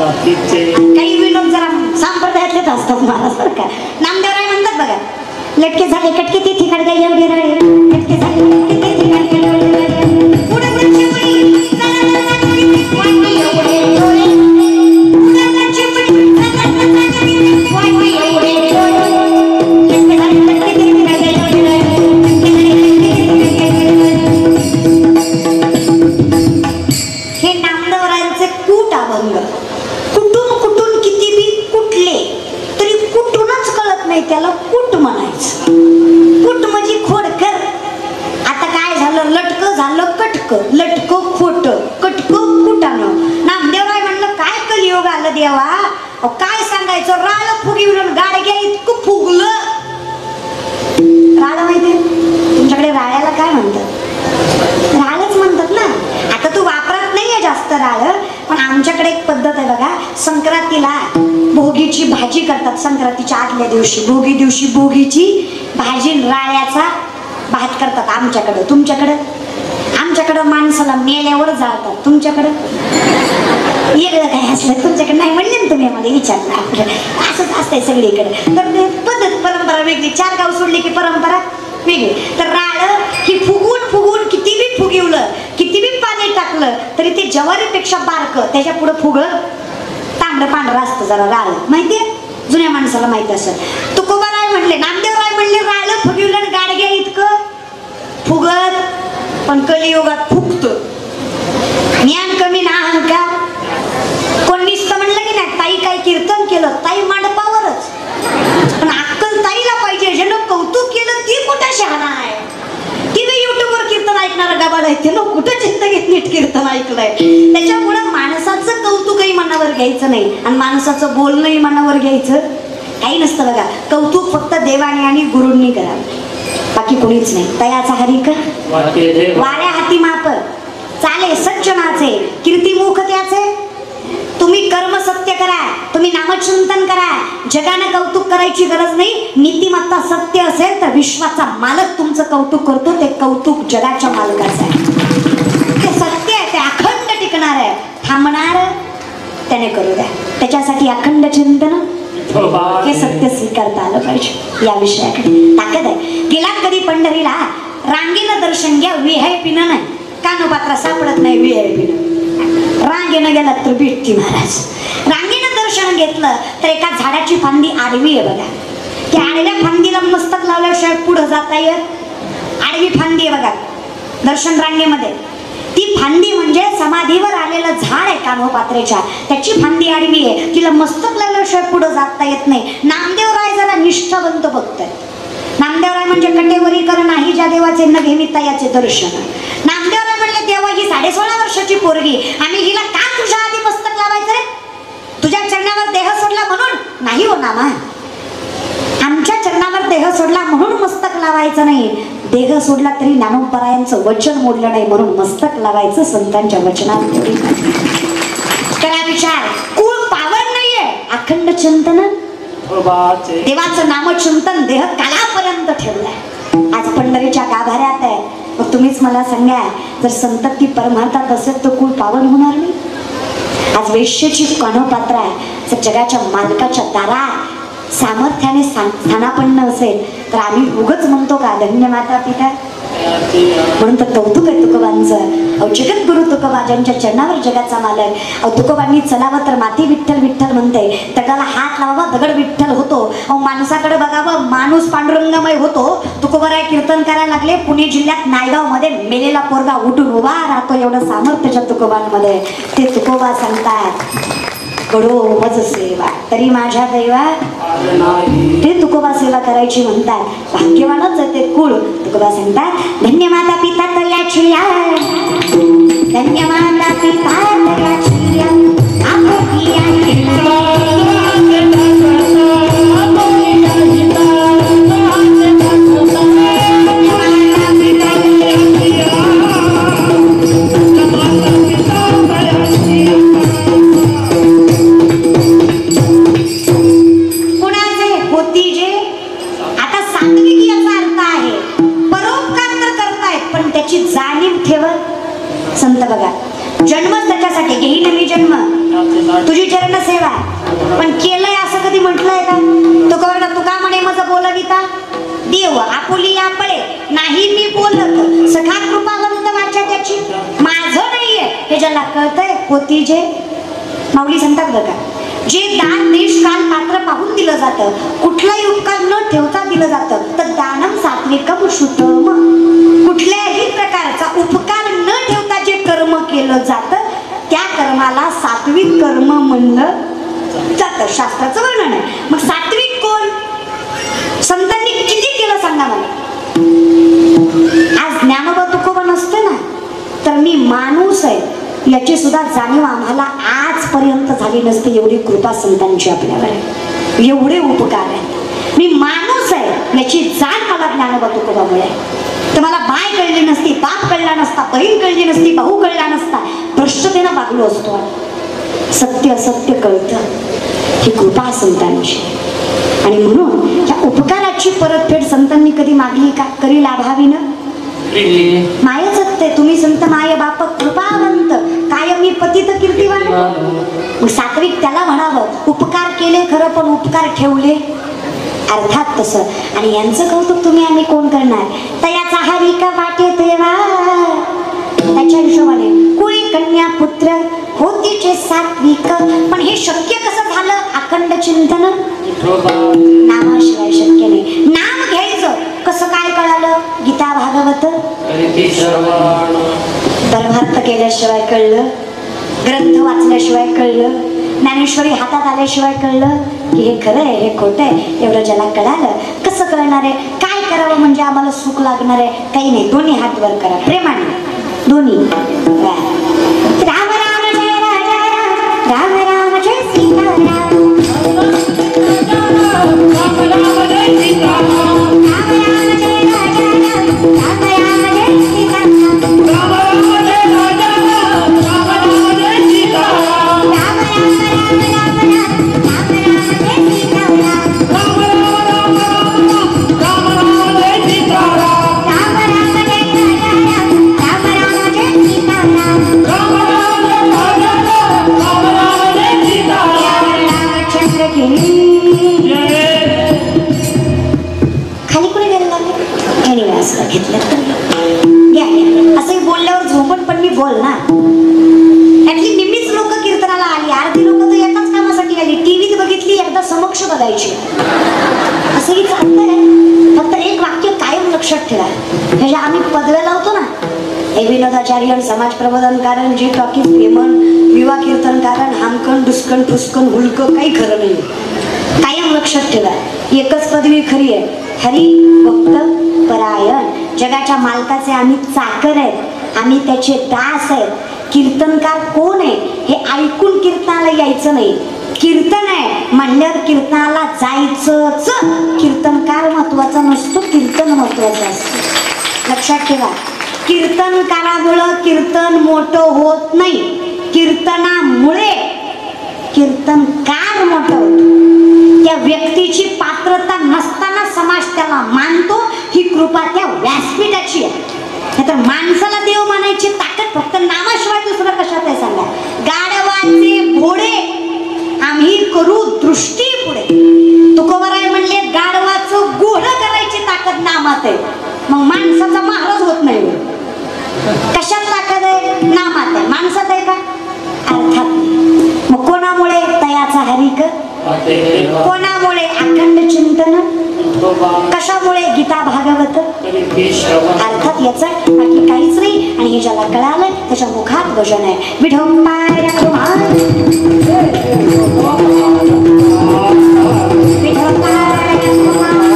काही विनोद जरा संप्रदायातलेच असतात मला सारखा. नामदेवराय म्हणतात बघा, लटके झाले कटके ते ठिकाण काही एवढे राळे, लटके झाले कटके ते ठिकाण काही एवढे राळे, पुढे पुढे चिपळी वाटी एवढे डोळे, पुढे चिपळी वाटी एवढे डोळे, लटके झाले कटके ते ठिकाण काही एवढे राळे. हे नामदेवरायांचे कूट अभंग. कुठून कुठून किती बी कुठले तरी कुठूनच कळत नाही त्याला कूट म्हणायचं. कूट म्हणजे खोडकर. आता काय झालं, लटक झालं कटक, लटक खोट, कटक कुटानं. नामदेवराय म्हणलं काय कलियोग आलं देवा, काय सांगायचं, राळ फुगिवलं गाडग्या इतकं फुगलं. राळ माहिती तुमच्याकडे राळ्याला काय म्हणतात? राळच म्हणतात ना. आता तू वापरत नाहीये जास्त राळ, पण आमच्याकडे एक पद्धत आहे बघा, संक्रांतीला भोगीची भाजी करतात. संक्रांतीच्या आदल्या दिवशी भोगी दिवशी भोगीची भाजी राळ्याचा भात करतात आमच्याकडं. तुमच्याकडं? आमच्याकडं माणसाला मेल्यावर जाळतात. तुमच्याकडं वेगळं काय असलं? तुमच्याकडे नाही म्हणले ना तुम्ही, मध्ये विचारलं. असंच असतंय सगळीकडे. तर ते पद्धत परंपरा वेगळी. 4 गाव सोडली की परंपरा वेगळी. तर राळ ही फुगून फुगून किती बी फुगिवलं, किती बी पाणी टाकलं तरी ते ज्वारीपेक्षा बारक, त्याच्या पुढे फुगळ तांबडं पांढरं असतं जरा राळ. माहितीये? जुन्या माणसाला माहिती असेल. तुकोबाराय म्हणले, नामदेवराय म्हणले राळ फुगिवलं गाडग्या इतकं फुगत, पण कलियुगात फुगत. ज्ञान कमी ना अहंकार. कोण नुसतं म्हणलं की नाही ताई काय कीर्तन केलं, ताई मांडपावरच. पण अक्कल ताईला पाहिजे. ज्यानं कौतुक केलं ती कुठं शहाणा आहे. ती बी युट्यूबवर कीर्तन ऐकणारा गाबाळ आहे, ते कुठं जिंदगीत नीट कीर्तन ऐकलंय. त्याच्यामुळे माणसाचं कौतुकही मनावर घ्यायचं नाही आणि माणसाचं बोलणंही मनावर घ्यायचं काही नसतं बघा. कौतुक फक्त देवाने आणि गुरूंनी करावं, बाकी कोणीच नाही. तयाचा हरिक वाऱ्या हाती माप चाले सज्जनाचे, कीर्तिमुख त्याचे. तुम्ही कर्म सत्य करा, तुम्ही नामचिंतन करा. जगानं कौतुक करायची गरज नाही. नीतिमत्ता सत्य असेल तर विश्वाचा मालक तुमचं कौतुक करतो. ते कौतुक जगाच्या मालकाचं आहे. ते सत्य आहे, ते अखंड टिकणार आहे. थांबणार त्याने करू द्या. त्याच्यासाठी अखंड चिंतन हे सत्य स्वीकारता आलं पाहिजे. या विषयाकडे ताकद आहे. गेला कधी पंढरीला, रांगेनं दर्शन घ्या, VIP न नाही. कानोपात्रा सापडत नाही VIP. रांगेनं गेला तर भेटती महाराज. रांगेनं दर्शन घेतलं तर एका झाडाची फांदी आडवी आहे बघा. त्या आडव्या फांदीला मस्तक लावल्याशिवाय पुढे जाता येत. आडवी फांदी आहे बघा दर्शन रांगेमध्ये. ती फांदी म्हणजे समाधीवर आलेलं झाड आहे कानोपात्रेच्या, त्याची फांदी आडवी आहे. तिला मस्तक लावल्याशिवाय पुढे जाता येत नाही. नामदेवराय जरा निष्ठावंत भक्त आहेत. नामदेवराय म्हणजे कटेवरीकर नाही ज्या देवाचे न घेमी तयाचे दर्शन. नामदेवराय म्हणले देवा ही 16.5 वर्षाची पोरगी, आम्ही हिला का तुझ्या आधी मस्तक लावायचं रे? तुझ्या चरणावर देह सोडला म्हणून नाही हो नामा. आमच्या चरणावर देह सोडला म्हणून मस्तक लावायचं नाही. देह सोडला तरी ज्ञानोबरायांचं वचन मोडलं नाही म्हणून मस्तक लावायचं. संतांच्या वचनात करा विचार. कुळ पावन नाहीये, अखंड चिंतन देवाचं नामचिंतन देह कालापर्यंत ठेवलंय. आज पंढरीच्या गाभाऱ्यात आहे. मग तुम्हीच मला सांगा, जर संतती परमार्थात असेल तर कुळ पावन होणार नाही? आज वेश्येची कानोपात्र आहे. जर जगाच्या मालकाच्या दारात सामर्थ्याने स्थानापन्न असेल तर आम्ही उगच म्हणतो का धन्य माता पिता? म्हणून तर कौतुक आहे तुकोबांचं. जगद्गुरु तुकोबा ज्यांच्या चरणावर जगाचा मालक. तुकोबांनी चलावं तर माती विठ्ठल विठ्ठल म्हणते. दगडाला हात लावावा दगड विठ्ठल होतो. माणसाकडे बघावं माणूस पांडुरंगमय होतो. तुकोबाराय कीर्तन करायला लागले. पुणे जिल्ह्यात नायगाव मध्ये मेलेला पोरगा उठून उभा राहतो. एवढं सामर्थ्याच्या तुकोबांमध्ये. ते तुकोबा सांगतात कडो मज सेवा तरी माझ्या दैवा. ते तुकोबा सेवा करायची म्हणतात. भाग्यवानच ते कुळ. तुकोबा सांगतात धन्य माता पिता तयाची, धन्य माता पिता तयाची, तुझी चरण सेवा पण केलंय असं कधी म्हटलंय का? तुका म्हणे माझं बोल गीता देव आपुली आपळे नाही मी बोलत सखा कृपावंत वाचा त्याची माझं नाहीये हे ज्याला कळतंय होती जे माऊली सांगतात बघा जे दान देश काल पात्र पाहून दिलं जातं कुठलाही उपकार न ठेवता दिलं जातं तर दानम सात्विकम शुद्धम कुठल्याही प्रकारचा उपकार न ठेवता जे कर्म केलं जातं त्या कर्माला सात्विक कर्म म्हणलं जातं शास्त्राचं वर्णन आहे. मग सात्विक कोण? संतांनी किती केलं सांगा मला. आज ज्ञानोबा तुकोबा नसते ना तर मी माणूस आहे याची सुद्धा जाणीव आम्हाला आजपर्यंत झाली नसते. एवढी कृपा संतांची आपल्यावर एवढे उपकार आहेत. मी माणूस आहे याची जाण मला ज्ञानोबा तुकोबामुळे. तर मला बाय कळली नसती बाप कळला नसता बहीण कळली नसती भाऊ कळला नसता भ्रष्टतेनं वागलो असतो. सत्य असत्य कळतं ही कृपा संतांची. आणि म्हणून या उपकाराची परतफेड संतांनी कधी मागली का? करी लाभावीनं मायच असते. तुम्ही संत माय बाप कृपावंत कायमी पतित कीर्तिवान. मग सात्विक त्याला म्हणावं उपकार केले खरं पण उपकार ठेवले अर्थात तसं. आणि यांचं कौतुक तुम्ही आम्ही कोण करणार? तयाचा हरी का वाटे तेव्हा त्याच्या हिशोबाने कुळी कन्या पुत्र होतीचे सात्विक. पण हे शक्य कसं झालं? अखंड चिंतन नामाशिवाय शक्य नाही. नाम घ्यायचं कसं काय कळालं? गीता भागवत परमार्थ केल्याशिवाय कळलं ग्रंथ वाचल्याशिवाय कळलं ज्ञानेश्वरी हातात आल्याशिवाय कळलं की हे खरं आहे हे खोटं आहे. एवढं ज्याला कळालं कसं कळणार आहे? काय करावं म्हणजे आम्हाला सुख लागणार आहे? काही नाही. दोन्ही हात वर करा प्रेमाने दोन्ही. राम राम जय राजा राम राम राम जय सीताराम राम राम जय सीताराम राम राम जय राजा राम राम राम जय सीताराम राम राम जय राजा राम राम राम जय सीताराम राम राम राम राम राम राम जय सीताराम राम राम राम राम राम जय सीताराम राम राम जय राजा राम राम राम जय सीताराम राम राम जय राजा राम राम राम जय सीताराम रामचंद्र की खाली कुठे गेलं लागले? एनिवे असं घेतलं तर घ्या. असंही बोलल्यावर झोपण पण मी बोल ना. त्यातली निम्मीच लोक कीर्तनाला आली अर्धी लोक तर एकाच कामासाठी आली. टीव्हीत बघितली एकदा समक्ष बघायची असंही चालतंय. फक्त एक वाक्य कायम लक्षात ठेवा. म्हणजे आम्ही पदव्या लावतो ना हे विनोदाचार्य समाज प्रबोधनकारण जे टॉकीज प्रेमन विवाह कीर्तनकारण हामकण दुष्कण फुसकण हुलकं काही खरं नाही. कायम लक्षात ठेवा एकच पदवी खरी आहे हरी भक्त परायण. जगाच्या मालकाचे आम्ही चाकर आहेत आम्ही त्याचे दास आहेत. कीर्तनकार कोण आहे हे ऐकून कीर्तनाला यायचं नाही. कीर्तन आहे म्हणल्यावर कीर्तनाला जायचंच. कीर्तनकार महत्वाचा नसतो कीर्तन महत्वाचं असतं. लक्षात ठेवा कीर्तनकारामुळं कीर्तन मोठं होत नाही. कीर्तनामुळे कीर्तनकार मोठं होतो. त्या व्यक्तीची पात्रता नसताना समाज त्याला मानतो. ही कृपा त्या व्यासपीठाची आहे. नाहीतर माणसाला देव मानायची ताकद फक्त नामाशिवाय दुसरं कशात आहे सांगा? गाढवाचे घोडे आम्ही करू दृष्टी पुढे. तुकोबाराय म्हणले गाढवाचं घोडं करायची ताकद नामात आहे. मग माणसाचा महाराज होत नाही. कशात ताकद आहे? नामात आहे. माणसात आहे का? अर्थात. मग कोणामुळे? तयाचा हरिक. कोणामुळे? अखंड चिंतन. कशामुळे? गीता भागवत. अर्थात याचा बाकी काहीच नाही. आणि हे ज्याला कळालं त्याच्या मुखात भजन आहे. विठोबाय रघुमाई विठोबाय रघुमाई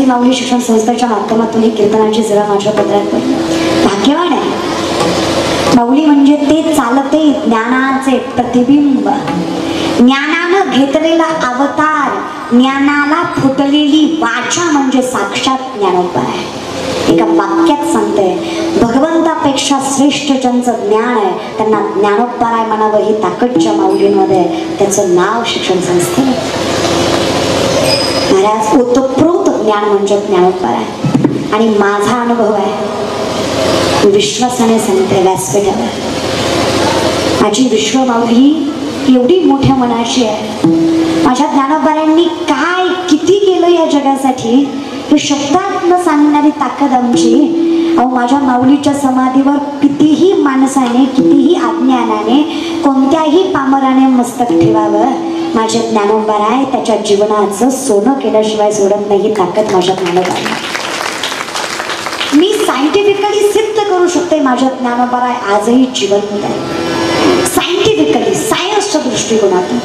माऊली शिक्षण संस्थेच्या माध्यमातून ही कीर्तनाची जरा माझ्या पदरात पडली. भाग्यवान आहे. माऊली म्हणजे ते चालते ज्ञानाचे प्रतिबिंब, ज्ञानानं घेतलेला अवतार, ज्ञानाला फुटलेली वाचा म्हणजे साक्षात ज्ञानोबा आहे. एका वाक्यात सांगते, भगवंतापेक्षा श्रेष्ठ ज्यांचं ज्ञान आहे त्यांना ज्ञानोबराय म्हणावं ही ताकदच्या माऊलींमध्ये. त्याचं नाव शिक्षण संस्थे. महाराज ओतप्रोत ज्ञान म्हणजे ज्ञानोबराय. आणि माझा अनुभव आहे, विश्वासाने सांगते व्यासपीठावर, माझी विश्व माऊली एवढी मोठ्या मनाची आहे. माझ्या ज्ञानोबरायांनी काय किती केलं या जगासाठी हे शब्दात न सांगणारी ताकद आमची. अहो माझ्या माऊलीच्या समाधीवर कितीही माणसाने, कितीही अज्ञानाने, कोणत्याही पामराने मस्तक ठेवावं, माझे ज्ञानोबराय त्याच्या जीवनाचं सोनं केल्याशिवाय सोडत नाही. ताकद माझ्या ज्ञानोबराय. मी सायंटिफिकली सिद्ध करू शकते माझ्या ज्ञानोबराय आजही जिवंत आहे. सायंटिफिकली, सायन्सच्या दृष्टिकोनातून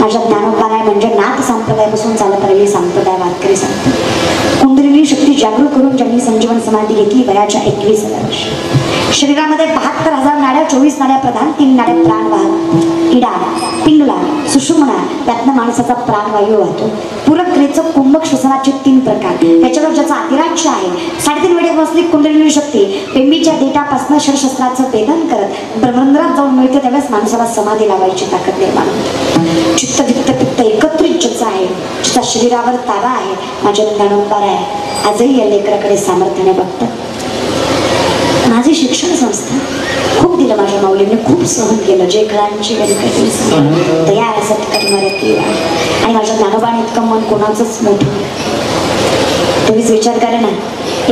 माझ्या ज्ञानोबराय म्हणजे नाथ संप्रदायापासून चालत आलेली संप्रदाय वारकरी सांगते. कुंडलिनी शक्ती जागृत करून ज्यांनी संजीवन समाधी घेतली वयाच्या 21व्या वर्षी. शरीरामध्ये 72,000 नाड्या, 24 नाड्या प्रधान, 3 नाड्या प्राणवाहक, इडा, पिंगला, सुषुम्ना, त्यातनं माणसाचा प्राणवायू वाहतो. पूरक क्रियेचं कुंभक श्वसनाचे 3 प्रकार. याच्यावर ज्याचा अधिराज्य आहे, 3.5 वेळेस बसली कुंडलिनी शक्ती पेंबीच्या देठापासून शरशस्त्राचं भेदन करत ब्रह्मरंध्रात जाऊन मिळते त्यावेळेस माणसाला समाधी लावायची ताकद निर्माण होते. चित्त वित्त पित्त एकत्रित ज्याचा आहे, ज्याचा शरीरावर ताबा आहे, माझ्या ज्ञानोबराय आजही या लेकराकडे सामर्थ्याने बघतात. माझी शिक्षण संस्था खूप दिलं माझ्या माऊलींनी, खूप सहन केलं. जे खळांची दया सत्कर्म रती आणि माझ्या ज्ञानोबाने इतकं मन कोणाचंच मोठं. तुम्हीच विचार करा ना,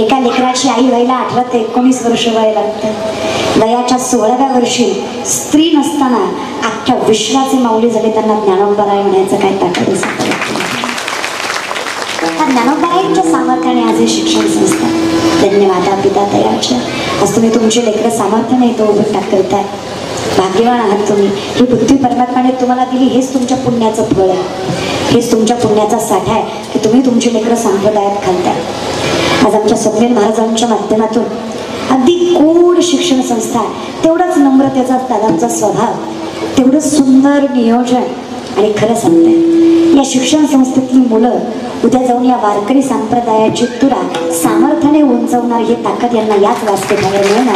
एका लेकराची आई व्हायला 18 ते 19 वर्ष वय लागतं. वयाच्या 16व्या वर्षी स्त्री नसताना अख्ख्या विश्वाचे माऊली झाले. त्यांना ज्ञानोबराय म्हणायचं काय ताकद आहे. ज्ञानोबरायांच्या सामर्थ्याने आज हे शिक्षण संस्था. धन्यवाद पिता तयाच्या. आज तुम्ही तुमचे लेकरं सामर्थ्याने तो उभं टाक करताय. भाग्यवान आहात तुम्ही. ही बुद्धी परमात्माने तुम्हाला दिली. हेच तुमच्या पुण्याचं फळ आहे, हेच तुमच्या पुण्याचा साठा आहे की तुम्ही तुमची लेकरं संप्रदायात घालताय. आज आमच्या स्वप्नील महाराजांच्या माध्यमातून अगदी गोड शिक्षण संस्था, तेवढाच नम्रतेचा दादांचा स्वभाव, तेवढं सुंदर नियोजन. आणि खरं सांगते, या शिक्षण संस्थेतली मुलं उद्या जाऊन या वारकरी संप्रदायाची तुरा सामर्थ्याने उंचवणार ही ताकद यांना याच व्यासपीठावर मिळणार.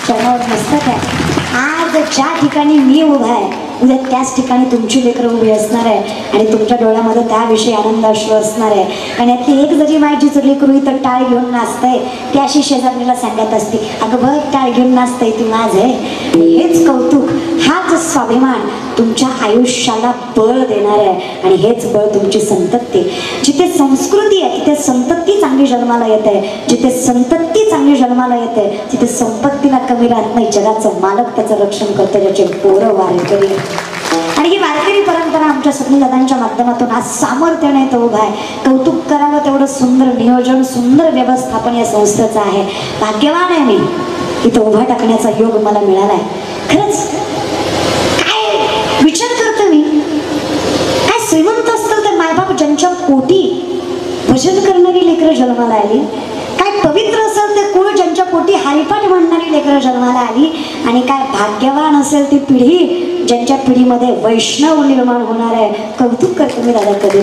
चरणावर मस्तक आहे. आज ज्या ठिकाणी मी उभा आहे उद्या त्याच ठिकाणी तुमची लेकरं उभी असणार आहे आणि तुमच्या डोळ्यामध्ये त्याविषयी आनंद अश्रू असणार आहे. आणि ती एक जरी माझी लेकरू इथं टाळ घेऊन नाचतंय, ती अशी शेजारणीला सांगत असते, अगं बघ टाळ घेऊन नाचतंय ती माझ आहे. हेच कौतुक, हाच स्वाभिमान तुमच्या आयुष्याला बळ देणार आहे. आणि हेच बळ तुमची संतती. जिथे संस्कृती आहे तिथे संतती चांगली जन्माला येते. जिथे संतती चांगली जन्माला येते तिथे संपत्तीला कमी राहत नाही. जगाचं मालक त्याचं रक्षण करते, ज्याचे पोरं वारकरी. आणि ही वारकरी परंपरा आमच्या स्वप्नील दादांच्या माध्यमातून आज सामर्थ्याने तो उभा आहे. कौतुक करावं तेवढं सुंदर नियोजन, सुंदर व्यवस्थापन या संस्थेचं आहे. भाग्यवान आहे मी, इथं उभा टाकण्याचा योग मला मिळाला आहे. खरंच काय विचार करते मी, काय श्रीमंत असतं तर मायबाप ज्यांच्या पोटी भजन करणारी लेकरं जन्माला आली, काय पवित्र असेल ते कुळ ज्यांच्या पोटी हरिपाठ म्हणणारी लेकरं जन्माला आली, आणि काय भाग्यवान असेल ती पिढी ज्यांच्या पिढीमध्ये वैष्णव निर्माण होणार आहे. कौतुक करतो मी दादा कधी.